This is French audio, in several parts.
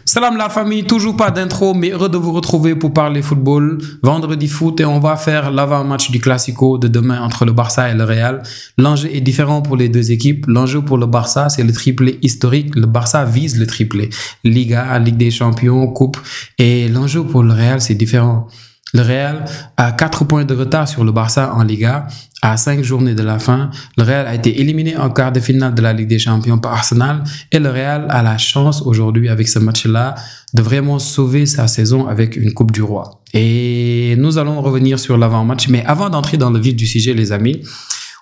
Salam la famille, toujours pas d'intro, mais heureux de vous retrouver pour parler football. Vendredi foot et on va faire l'avant-match du Classico de demain entre le Barça et le Real. L'enjeu est différent pour les deux équipes. L'enjeu pour le Barça, c'est le triplé historique. Le Barça vise le triplé. Liga, Ligue des Champions, Coupe. Et l'enjeu pour le Real, c'est différent. Le Real a 4 points de retard sur le Barça en Liga. À 5 journées de la fin, le Real a été éliminé en quart de finale de la Ligue des Champions par Arsenal et le Real a la chance aujourd'hui avec ce match-là de vraiment sauver sa saison avec une Coupe du Roi. Et nous allons revenir sur l'avant-match, mais avant d'entrer dans le vif du sujet les amis,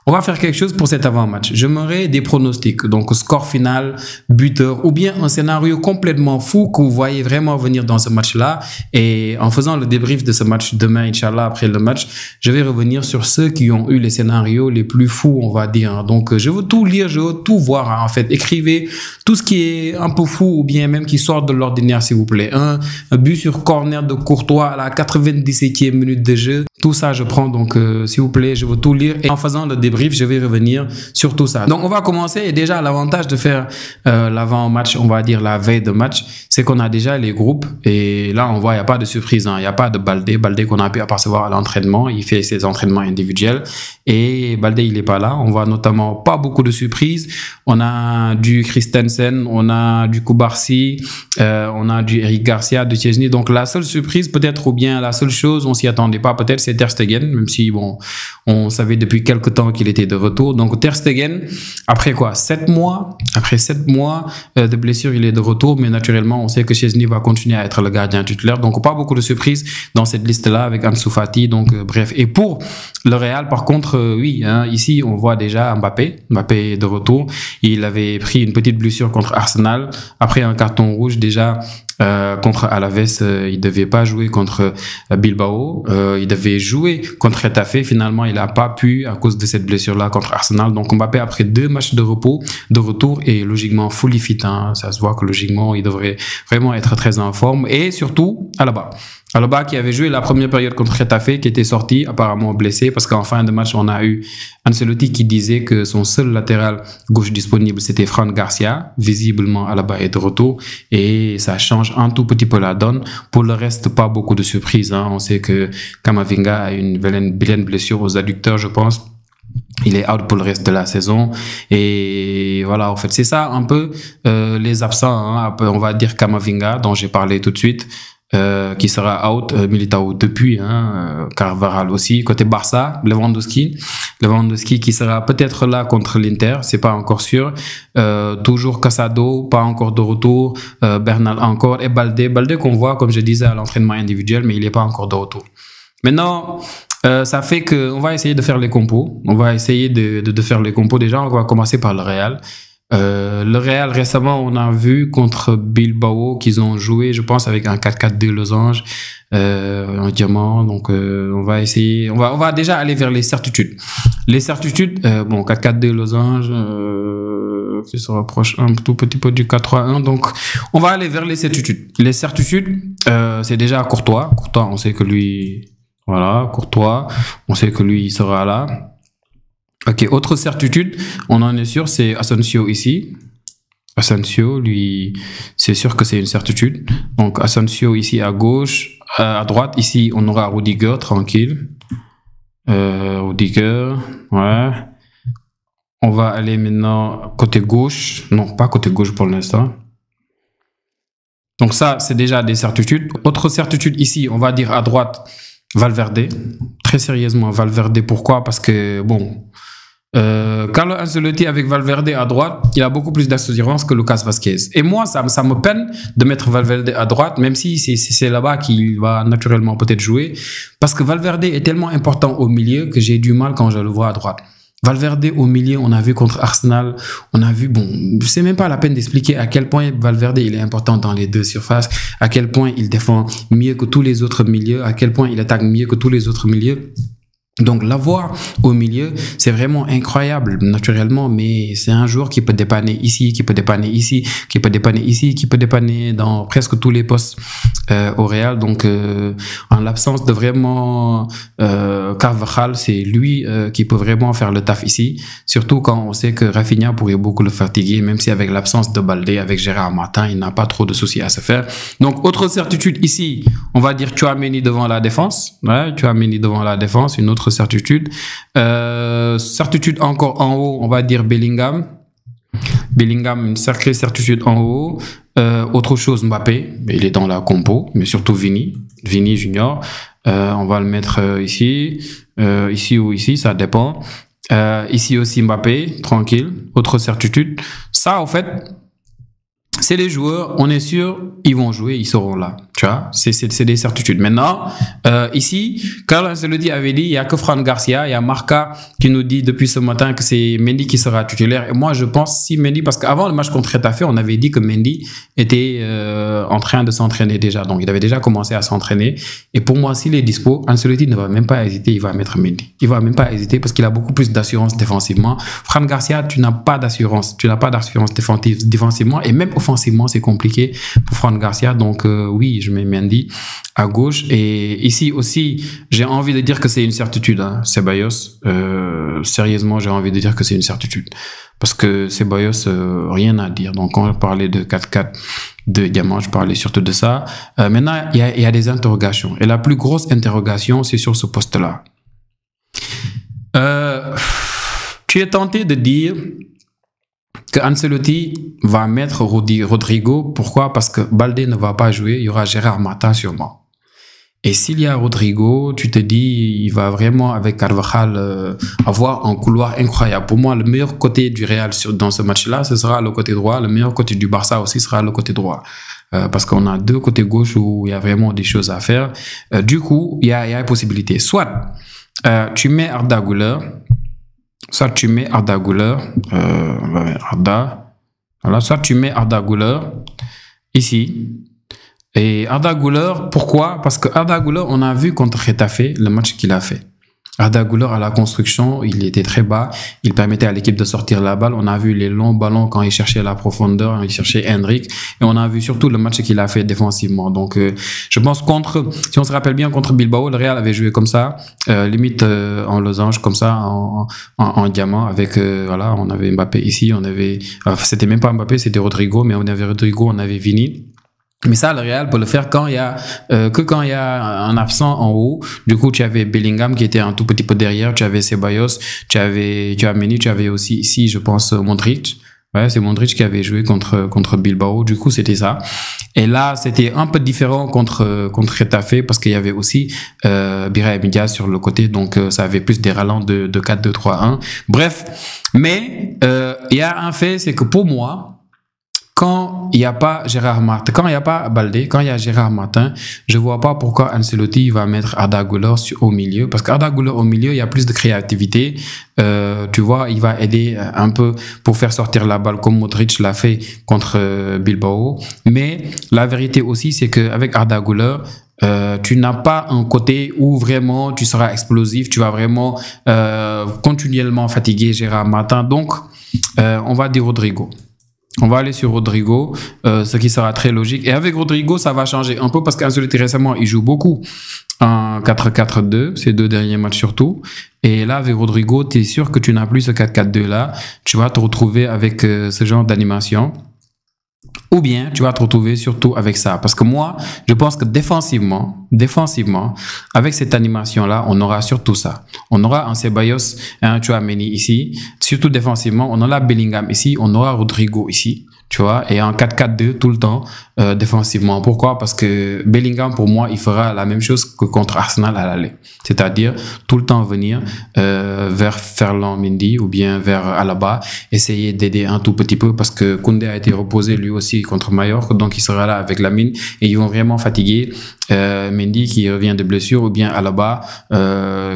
on va faire quelque chose pour cet avant-match. J'aimerais des pronostics, donc score final, buteur, ou bien un scénario complètement fou que vous voyez vraiment venir dans ce match-là. Et en faisant le débrief de ce match demain, Inch'Allah, après le match, je vais revenir sur ceux qui ont eu les scénarios les plus fous, on va dire. Donc, je veux tout lire, je veux tout voir, en fait. Écrivez tout ce qui est un peu fou ou bien même qui sort de l'ordinaire, s'il vous plaît. Un but sur corner de Courtois à la 97e minute de jeu. Tout ça, je prends. Donc, s'il vous plaît, je veux tout lire. Et en faisant le débrief, je vais revenir sur tout ça. Donc, on va commencer. Et déjà, l'avantage de faire l'avant-match, on va dire la veille de match, c'est qu'on a déjà les groupes. Et là, on voit, il n'y a pas de surprise. Il n'y a pas de Baldé. Baldé qu'on a pu apercevoir à l'entraînement. Il fait ses entraînements individuels. Et Baldé, il n'est pas là. On voit notamment pas beaucoup de surprises. On a du Christensen, on a du Koubarsi, on a du Eric Garcia, de Chesney. Donc, la seule surprise, peut-être, ou bien la seule chose, on s'y attendait pas, peut-être, c'est Ter Stegen, même si, bon, on savait depuis quelques temps qu'il était de retour. Donc, Ter Stegen, après quoi? 7 mois, après 7 mois de blessure, il est de retour, mais naturellement, on sait que Chesney va continuer à être le gardien titulaire. Donc, pas beaucoup de surprises dans cette liste-là avec Ansu Fati. Donc, bref. Et pour le Real, par contre, oui, hein, ici, on voit déjà Mbappé. Mbappé est de retour. Il avait pris une petite blessure contre Arsenal. Après un carton rouge, déjà, contre Alaves, il devait pas jouer contre Bilbao. Il devait jouer contre Getafe. Finalement, il a pas pu à cause de cette blessure-là contre Arsenal. Donc, Mbappé, après 2 matchs de repos, de retour, est logiquement fully fit. Hein. Ça se voit que logiquement, il devrait vraiment être très en forme. Et surtout, Alaba qui avait joué la première période contre Getafe, qui était sorti apparemment blessé parce qu'en fin de match, on a eu Ancelotti qui disait que son seul latéral gauche disponible, c'était Fran Garcia. Visiblement, Alaba est de retour et ça change un tout petit peu la donne. Pour le reste, pas beaucoup de surprises. Hein. On sait que Camavinga a une vilaine blessure aux adducteurs, je pense. Il est out pour le reste de la saison et voilà, en fait, c'est ça un peu les absents. Hein. On va dire Camavinga, dont j'ai parlé tout de suite. Qui sera out, Militao depuis, Carvajal aussi, côté Barça, Lewandowski qui sera peut-être là contre l'Inter, c'est pas encore sûr, toujours Casado, pas encore de retour, Bernal encore, et Baldé qu'on voit, comme je disais, à l'entraînement individuel, mais il est pas encore de retour. Maintenant, ça fait que on va essayer de faire les compos, de faire les compos. Déjà, on va commencer par le Real. Le Real, récemment, on a vu contre Bilbao qu'ils ont joué, je pense, avec un 4-4-2 losange, en diamant. Donc, on va essayer, on va déjà aller vers les certitudes. Les certitudes, bon, 4-4-2 losange, qui se rapproche un tout petit peu du 4-3-1. Donc, on va aller vers les certitudes. Les certitudes, c'est déjà Courtois. Courtois, on sait que lui, voilà, Courtois, on sait que lui, il sera là. Ok, autre certitude, on en est sûr, c'est Asensio ici. Asensio, lui, c'est sûr que c'est une certitude. Donc, Asensio ici à gauche. À droite, ici, on aura Rudiger, tranquille. Rudiger, ouais. On va aller maintenant côté gauche. Non, pas côté gauche pour l'instant. Donc ça, c'est déjà des certitudes. Autre certitude ici, on va dire à droite, Valverde. Très sérieusement, Valverde. Pourquoi? Parce que, bon... Carlo Ancelotti avec Valverde à droite, il a beaucoup plus d'assurance que Lucas Vazquez. Et moi, ça me peine de mettre Valverde à droite, même si c'est là-bas qu'il va naturellement peut-être jouer, parce que Valverde est tellement important au milieu que j'ai du mal quand je le vois à droite. Valverde au milieu, on a vu contre Arsenal, on a vu, bon, c'est même pas la peine d'expliquer à quel point Valverde il est important dans les deux surfaces, à quel point il défend mieux que tous les autres milieux, à quel point il attaque mieux que tous les autres milieux. Donc l'avoir au milieu, c'est vraiment incroyable naturellement, mais c'est un joueur qui peut dépanner ici, qui peut dépanner ici, qui peut dépanner ici, qui peut dépanner dans presque tous les postes au Real. Donc en l'absence de vraiment Carvajal, c'est lui qui peut vraiment faire le taf ici, surtout quand on sait que Rafinha pourrait beaucoup le fatiguer, même si avec l'absence de Baldé, avec Gérard Martin, il n'a pas trop de soucis à se faire. Donc autre certitude ici, on va dire Tchouaméni devant la défense, ouais, Tchouaméni devant la défense, une autre certitude. Certitude encore en haut, on va dire Bellingham. Bellingham, une sacrée certitude en haut. Autre chose, Mbappé, il est dans la compo, mais surtout Vini Junior. On va le mettre ici, ici ou ici, ça dépend. Ici aussi Mbappé, tranquille. Autre certitude. Ça, en fait, c'est les joueurs, on est sûr, ils vont jouer, ils seront là. Tu vois, c'est des certitudes. Maintenant, ici, Carlo Ancelotti avait dit, il n'y a que Fran Garcia, il y a Marca qui nous dit depuis ce matin que c'est Mendy qui sera titulaire. Et moi, je pense si Mendy, parce qu'avant le match contre Retafe, on avait dit que Mendy était en train de s'entraîner déjà. Donc, il avait déjà commencé à s'entraîner. Et pour moi, s'il est dispo, Ancelotti ne va même pas hésiter, il va mettre Mendy. Il va même pas hésiter parce qu'il a beaucoup plus d'assurance défensivement. Fran Garcia, tu n'as pas d'assurance. Tu n'as pas d'assurance défensivement. Et même offensivement, c'est compliqué pour Fran Garcia. Donc, oui, je mets Mendy à gauche. Et ici aussi, j'ai envie de dire que c'est une certitude, hein, Ceballos. Sérieusement, j'ai envie de dire que c'est une certitude. Parce que Ceballos, rien à dire. Donc, quand on parlait de 4-4 de Diamant, je parlais surtout de ça. Maintenant, il y a des interrogations. Et la plus grosse interrogation, c'est sur ce poste-là. Tu es tenté de dire que Ancelotti va mettre Rodrigo. Pourquoi? Parce que Baldé ne va pas jouer, il y aura Gérard Martin sûrement. Et s'il y a Rodrigo, tu te dis, il va vraiment avec Carvajal avoir un couloir incroyable. Pour moi, le meilleur côté du Real dans ce match-là, ce sera le côté droit. Le meilleur côté du Barça aussi sera le côté droit. Parce qu'on a deux côtés gauche où il y a vraiment des choses à faire. Du coup, il y a une possibilité. Soit tu mets Arda Güler, soit tu mets Arda Güler, soit tu mets Arda Güler ici. Et Arda Güler, pourquoi? Parce que Arda Güler, on a vu contre Retafe le match qu'il a fait. Arda Güler à la construction, il était très bas, il permettait à l'équipe de sortir la balle. On a vu les longs ballons quand il cherchait la profondeur, il cherchait Hendrik, et on a vu surtout le match qu'il a fait défensivement. Donc, je pense si on se rappelle bien, contre Bilbao, le Real avait joué comme ça, limite en losange, comme ça, en diamant, avec, voilà, on avait Mbappé ici, on avait, c'était même pas Mbappé, c'était Rodrigo, mais on avait Rodrigo, on avait Vini. Mais ça, le Real peut le faire quand il y a quand il y a un absent en haut. Du coup, tu avais Bellingham qui était un tout petit peu derrière, tu avais Ceballos, tu avais Tchouaméni, tu avais aussi ici, je pense, Modric. Ouais, c'est Modric qui avait joué contre Bilbao. Du coup, c'était ça. Et là, c'était un peu différent contre Retafe parce qu'il y avait aussi Birahim Diaz sur le côté, donc ça avait plus des relents de 4-2-3-1. Bref, mais il y a un fait, c'est que pour moi, quand il n'y a pas Gérard Martin, quand il n'y a pas Baldé, quand il y a Gérard Martin, je vois pas pourquoi Ancelotti va mettre Arda Güler au milieu. Parce qu'Arda Güler au milieu, il y a plus de créativité. Tu vois, il va aider un peu pour faire sortir la balle comme Modric l'a fait contre Bilbao. Mais la vérité aussi, c'est qu'avec Arda Güler, tu n'as pas un côté où vraiment tu seras explosif, tu vas vraiment continuellement fatiguer Gérard Martin. Donc, on va dire Rodrigo. On va aller sur Rodrigo, ce qui sera très logique. Et avec Rodrigo, ça va changer un peu parce qu'Ancelotti récemment, il joue beaucoup en 4-4-2, ces deux derniers matchs surtout. Et là, avec Rodrigo, tu es sûr que tu n'as plus ce 4-4-2 là. Tu vas te retrouver avec ce genre d'animation. Ou bien, tu vas te retrouver surtout avec ça. Parce que moi, je pense que défensivement, avec cette animation-là, on aura surtout ça. On aura un Ceballos et un Tchouaméni ici. Surtout défensivement, on aura Bellingham ici, on aura Rodrigo ici. Tu vois, et en 4-4-2 tout le temps défensivement. Pourquoi? Parce que Bellingham, pour moi, il fera la même chose que contre Arsenal à l'aller. C'est-à-dire tout le temps venir vers Ferland Mendy ou bien vers Alaba, essayer d'aider un tout petit peu parce que Koundé a été reposé lui aussi contre Mallorca, donc il sera là avec Lamine et ils vont vraiment fatiguer Mendy qui revient de blessure ou bien Alaba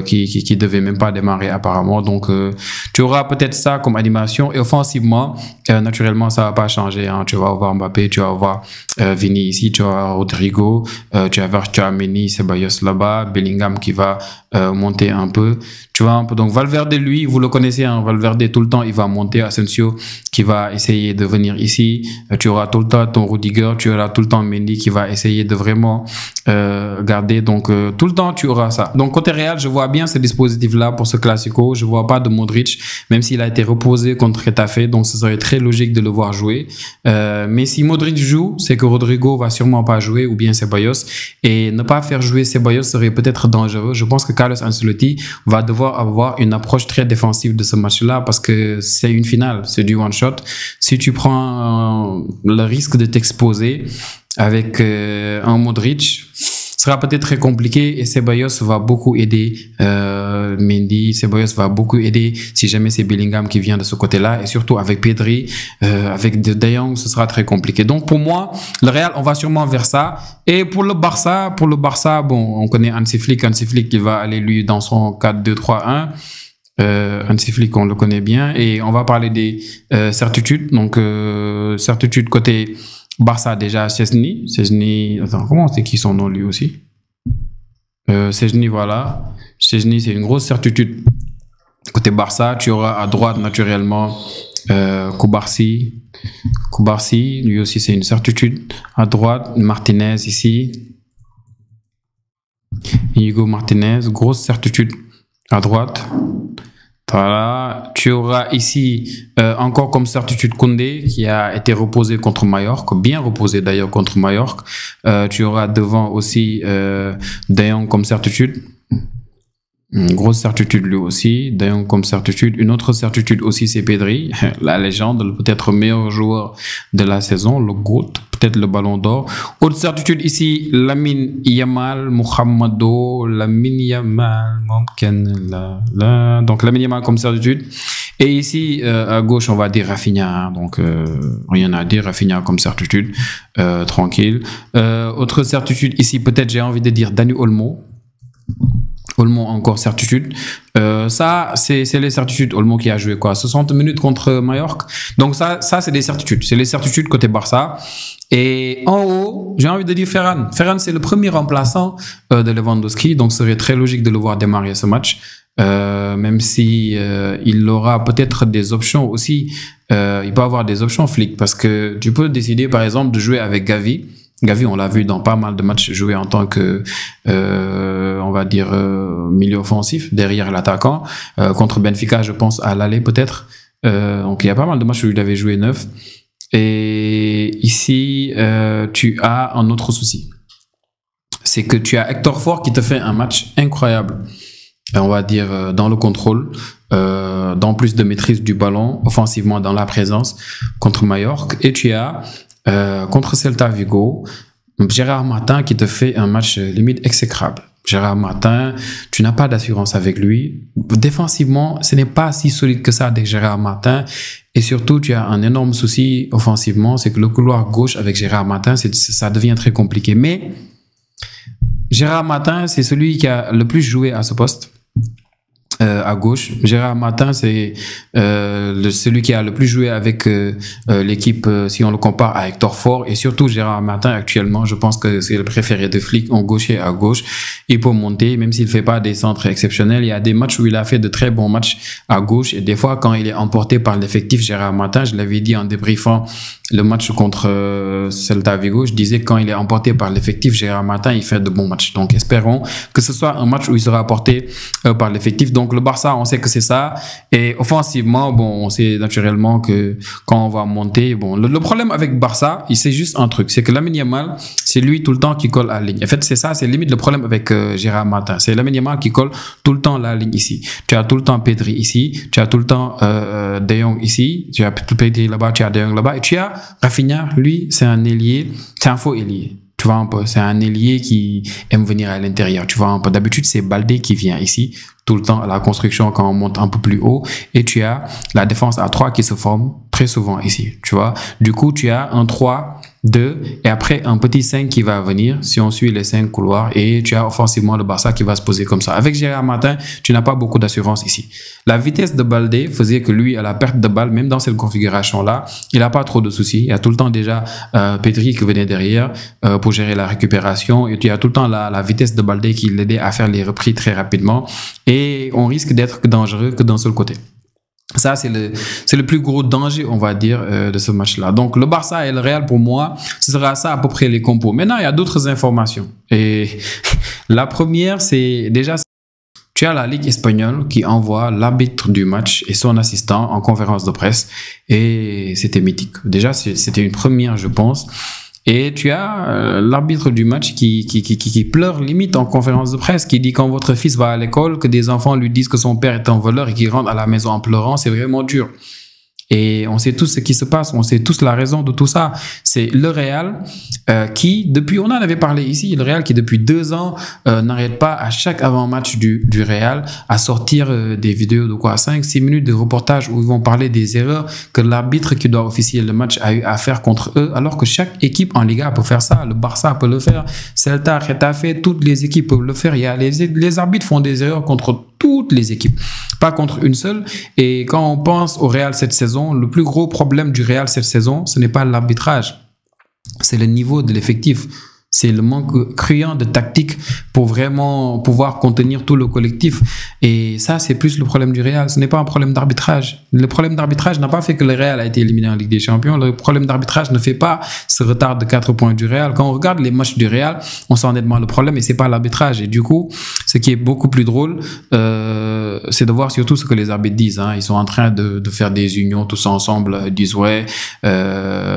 qui devait même pas démarrer apparemment. Donc tu auras peut-être ça comme animation et offensivement, naturellement ça va pas changer. Hein. Tu vas avoir Mbappé, tu vas avoir Vini ici, tu as Rodrigo, tu as Mendy, Ceballos là-bas, Bellingham qui va monter un peu. Tu vois un peu. Donc Valverde, lui, vous le connaissez, hein, Valverde tout le temps, il va monter. Asensio qui va essayer de venir ici. Tu auras tout le temps ton Rudiger, tu auras tout le temps Mendy qui va essayer de vraiment garder. Donc tout le temps, tu auras ça. Donc côté Real, je vois bien ce dispositif-là pour ce Classico. Je vois pas de Modric, même s'il a été reposé contre Getafe. Donc ce serait très logique de le voir jouer. Mais si Modric joue, c'est que Rodrigo va sûrement pas jouer, ou bien Ceballos. Et ne pas faire jouer Ceballos serait peut-être dangereux. Je pense que Carlos Ancelotti va devoir avoir une approche très défensive de ce match-là parce que c'est une finale, c'est du one-shot. Si tu prends le risque de t'exposer avec un Modric, ce sera peut-être très compliqué et Ceballos va beaucoup aider Mendy. Ceballos va beaucoup aider si jamais c'est Bellingham qui vient de ce côté-là et surtout avec Pedri, avec De Jong, ce sera très compliqué. Donc pour moi, le Real, on va sûrement vers ça. Et pour le Barça, bon, on connaît Hansi Flick qui va aller lui dans son 4-2-3-1. Hansi Flick, on le connaît bien et on va parler des certitudes. Donc certitude côté Barça déjà, Szczęsny, attends, comment c'est qui son nom lui aussi? Szczęsny, voilà. Szczęsny, c'est une grosse certitude. Côté Barça, tu auras à droite naturellement Koubarsi, lui aussi c'est une certitude. À droite, Martinez ici. Hugo Martinez, grosse certitude à droite. Voilà, tu auras ici encore comme certitude Koundé qui a été reposé contre Mallorca, bien reposé d'ailleurs contre Mallorca. Tu auras devant aussi De Jong comme certitude. Une grosse certitude lui aussi. De Jong comme certitude. Une autre certitude aussi c'est Pedri, la légende, peut-être meilleur joueur de la saison, le GOAT, peut-être le ballon d'or. Autre certitude ici, Lamine Yamal, donc Lamine Yamal comme certitude. Et ici, à gauche, on va dire Rafinha, hein, donc rien à dire, Rafinha comme certitude, tranquille. Autre certitude ici, peut-être j'ai envie de dire Dani Olmo. Olmo encore certitude. Ça, c'est les certitudes. Olmo qui a joué quoi 60 minutes contre Mallorca. Donc ça c'est des certitudes. C'est les certitudes côté Barça. Et en haut, j'ai envie de dire Ferran. Ferran, c'est le premier remplaçant de Lewandowski. Donc, ce serait très logique de le voir démarrer ce match. Même si il aura peut-être des options aussi. Il peut avoir des options Flick parce que tu peux décider, par exemple, de jouer avec Gavi. Gavi, on l'a vu dans pas mal de matchs jouer en tant que, on va dire, milieu offensif derrière l'attaquant. Contre Benfica, je pense à l'aller peut-être. Donc il y a pas mal de matchs où il avait joué neuf. Et ici, tu as un autre souci. C'est que tu as Hector Ford qui te fait un match incroyable. On va dire dans le contrôle, dans plus de maîtrise du ballon, offensivement dans la présence contre Mallorca. Et tu as contre Celta Vigo, Gérard Martin qui te fait un match limite exécrable. Gérard Martin, tu n'as pas d'assurance avec lui. Défensivement, ce n'est pas si solide que ça avec Gérard Martin. Et surtout, tu as un énorme souci offensivement, c'est que le couloir gauche avec Gérard Martin, ça devient très compliqué. Mais Gérard Martin, c'est celui qui a le plus joué à ce poste. À gauche, Gérard Martin, c'est celui qui a le plus joué avec l'équipe si on le compare à Hector Ford. Et surtout Gérard Martin actuellement, je pense que c'est le préféré de Flick en gaucher à gauche. Il peut monter, même s'il fait pas des centres exceptionnels. Il y a des matchs où il a fait de très bons matchs à gauche. Et des fois, quand il est emporté par l'effectif Gérard Martin, je l'avais dit en débriefant le match contre Celta Vigo, je disais que quand il est emporté par l'effectif Gérard Martin, il fait de bons matchs. Donc espérons que ce soit un match où il sera apporté par l'effectif. Donc le Barça, on sait que c'est ça. Et offensivement, bon, on sait naturellement que quand on va monter, bon, le problème avec Barça, c'est juste un truc, c'est que Lamine Yamal, c'est lui tout le temps qui colle à la ligne. En fait, c'est ça, c'est limite le problème avec Gérard Martin. C'est Lamine Yamal qui colle tout le temps la ligne ici. Tu as tout le temps Pedri ici, tu as tout le temps De Jong ici, tu as Pedri là-bas, tu as De Jong là-bas, et tu as Rafinha, lui, c'est un ailier, c'est un faux ailier. Tu vois un peu, c'est un ailier qui aime venir à l'intérieur. Tu vois un peu, d'habitude, c'est Baldé qui vient ici, tout le temps à la construction quand on monte un peu plus haut. Et tu as la défense à 3 qui se forme très souvent ici, tu vois. Du coup, tu as un 3 2, et après un petit 5 qui va venir si on suit les 5 couloirs, et tu as offensivement le Barça qui va se poser comme ça. Avec Gérard Martin, tu n'as pas beaucoup d'assurance ici. La vitesse de Baldé faisait que lui, à la perte de balle, même dans cette configuration-là, il n'a pas trop de soucis. Il y a tout le temps déjà Pedri qui venait derrière pour gérer la récupération, et tu as tout le temps la vitesse de Baldé qui l'aidait à faire les repris très rapidement, et on risque d'être dangereux que d'un seul côté. Ça, c'est le plus gros danger, on va dire, de ce match-là. Donc, le Barça et le Real, pour moi, ce sera ça à peu près les compos. Maintenant, il y a d'autres informations. Et la première, c'est déjà, tu as la Ligue espagnole qui envoie l'arbitre du match et son assistant en conférence de presse. Et c'était mythique. Déjà, c'était une première, je pense. Et tu as l'arbitre du match qui pleure limite en conférence de presse, qui dit quand votre fils va à l'école, que des enfants lui disent que son père est un voleur et qu'il rentre à la maison en pleurant, c'est vraiment dur. Et on sait tous ce qui se passe, on sait tous la raison de tout ça. C'est le Real qui, depuis, on en avait parlé ici, le Real qui depuis 2 ans n'arrête pas à chaque avant-match du Real à sortir des vidéos de quoi, 5-6 minutes de reportage où ils vont parler des erreurs que l'arbitre qui doit officier le match a eu à faire contre eux, alors que chaque équipe en Liga peut faire ça. Le Barça peut le faire, Celta, Getafe, toutes les équipes peuvent le faire. Il y a les arbitres font des erreurs contre toutes les équipes, pas contre une seule. Et quand on pense au Real cette saison, le plus gros problème du Real cette saison, ce n'est pas l'arbitrage, c'est le niveau de l'effectif. C'est le manque criant de tactique pour vraiment pouvoir contenir tout le collectif. Et ça, c'est plus le problème du Real. Ce n'est pas un problème d'arbitrage. Le problème d'arbitrage n'a pas fait que le Real a été éliminé en Ligue des Champions. Le problème d'arbitrage ne fait pas ce retard de 4 points du Real. Quand on regarde les matchs du Real, on sent honnêtement le problème et c'est pas l'arbitrage. Et du coup, ce qui est beaucoup plus drôle, c'est de voir surtout ce que les arbitres disent. Ils sont en train de faire des unions tous ensemble. Ils disent, ouais,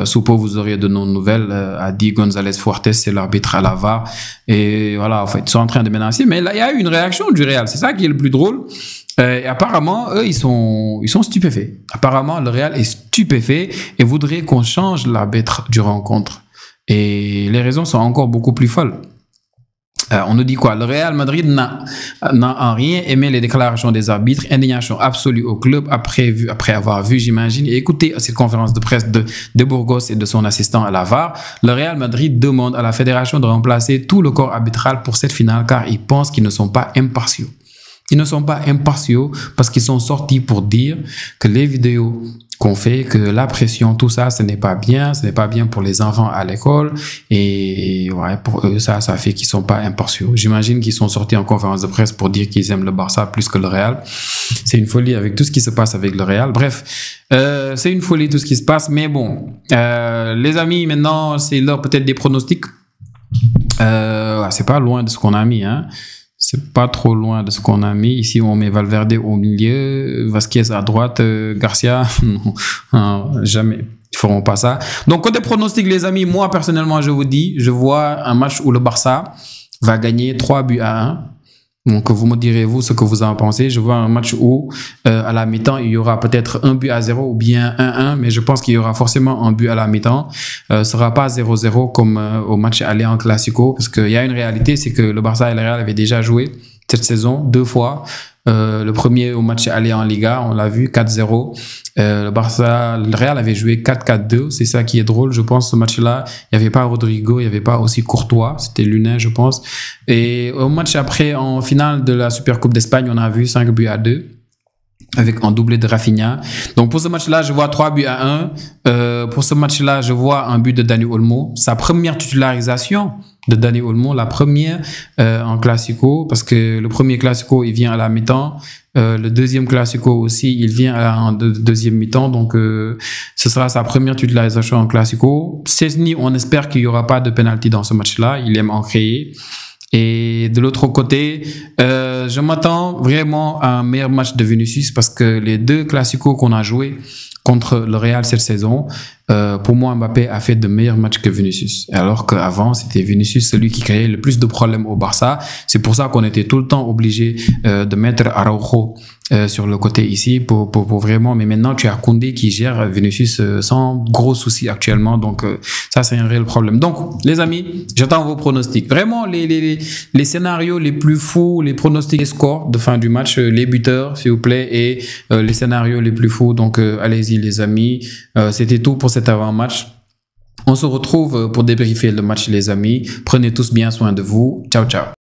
sous peu vous aurez de nos nouvelles, a dit González Fuertes, c'est l'arbitre à la VAR. Et voilà, en fait, ils sont en train de menacer. Mais là, il y a eu une réaction du Real. C'est ça qui est le plus drôle. Et apparemment, eux, ils sont stupéfaits. Apparemment, le Real est stupéfait et voudrait qu'on change l'arbitre du rencontre. Et les raisons sont encore beaucoup plus folles. On nous dit quoi? Le Real Madrid n'a en rien aimé les déclarations des arbitres. Indignation absolue au club après avoir vu, j'imagine, et écouté cette conférence de presse de Burgos et de son assistant à la VAR. Le Real Madrid demande à la fédération de remplacer tout le corps arbitral pour cette finale car ils pensent qu'ils ne sont pas impartiaux. Ils ne sont pas impartiaux parce qu'ils sont sortis pour dire que les vidéos qu'on fait, que la pression, tout ça, ce n'est pas bien pour les enfants à l'école. Et ouais, pour eux, ça fait qu'ils sont pas impartiaux. J'imagine qu'ils sont sortis en conférence de presse pour dire qu'ils aiment le Barça plus que le Real. C'est une folie avec tout ce qui se passe avec le Real. Bref, c'est une folie tout ce qui se passe. Mais bon, les amis, maintenant, c'est l'heure peut-être des pronostics. C'est pas loin de ce qu'on a mis, hein. C'est pas trop loin de ce qu'on a mis. Ici, on met Valverde au milieu, Vasquez à droite, Garcia, non, jamais. Ils feront pas ça. Donc, côté pronostic, les amis, moi, personnellement, je vous dis, je vois un match où le Barça va gagner 3-1. Donc, vous me direz, vous, ce que vous en pensez. Je vois un match où, à la mi-temps, il y aura peut-être 1-0 ou bien 1-1, mais je pense qu'il y aura forcément un but à la mi-temps. Ce sera pas 0-0 comme au match aller en Classico, parce qu'il y a une réalité, c'est que le Barça et le Real avaient déjà joué cette saison 2 fois. Le premier au match aller en Liga, on l'a vu, 4-0. Le Real avait joué 4-4-2. C'est ça qui est drôle, je pense, ce match-là. Il n'y avait pas Rodrigo, il n'y avait pas aussi Courtois. C'était Lunin, je pense. Et au match après, en finale de la Supercoupe d'Espagne, on a vu 5-2. Avec un doublé de Rafinha. Donc pour ce match-là, je vois 3-1. Pour ce match-là, je vois un but de Dani Olmo. Sa première titularisation de Dani Olmo, la première en Classico, parce que le premier Classico, il vient à la mi-temps. Le deuxième Classico aussi, il vient en deuxième mi-temps. Donc ce sera sa première titularisation en Classico. Szczesny, on espère qu'il n'y aura pas de penalty dans ce match-là. Il aime en créer. Et de l'autre côté, je m'attends vraiment à un meilleur match de Vinicius parce que les 2 classicos qu'on a joués contre le Real cette saison, pour moi, Mbappé a fait de meilleurs matchs que Vinicius. Alors qu'avant, c'était Vinicius celui qui créait le plus de problèmes au Barça. C'est pour ça qu'on était tout le temps obligé de mettre Araujo sur le côté ici pour vraiment. Mais maintenant, tu as Koundé qui gère Vinicius sans gros soucis actuellement. Donc, ça, c'est un réel problème. Donc, les amis, j'attends vos pronostics. Vraiment, les scénarios les plus fous, les pronostics, les scores de fin du match, les buteurs, s'il vous plaît, et les scénarios les plus fous. Donc, allez-y, les amis. C'était tout pour cet avant-match. On se retrouve pour débriefer le match, les amis. Prenez tous bien soin de vous. Ciao, ciao.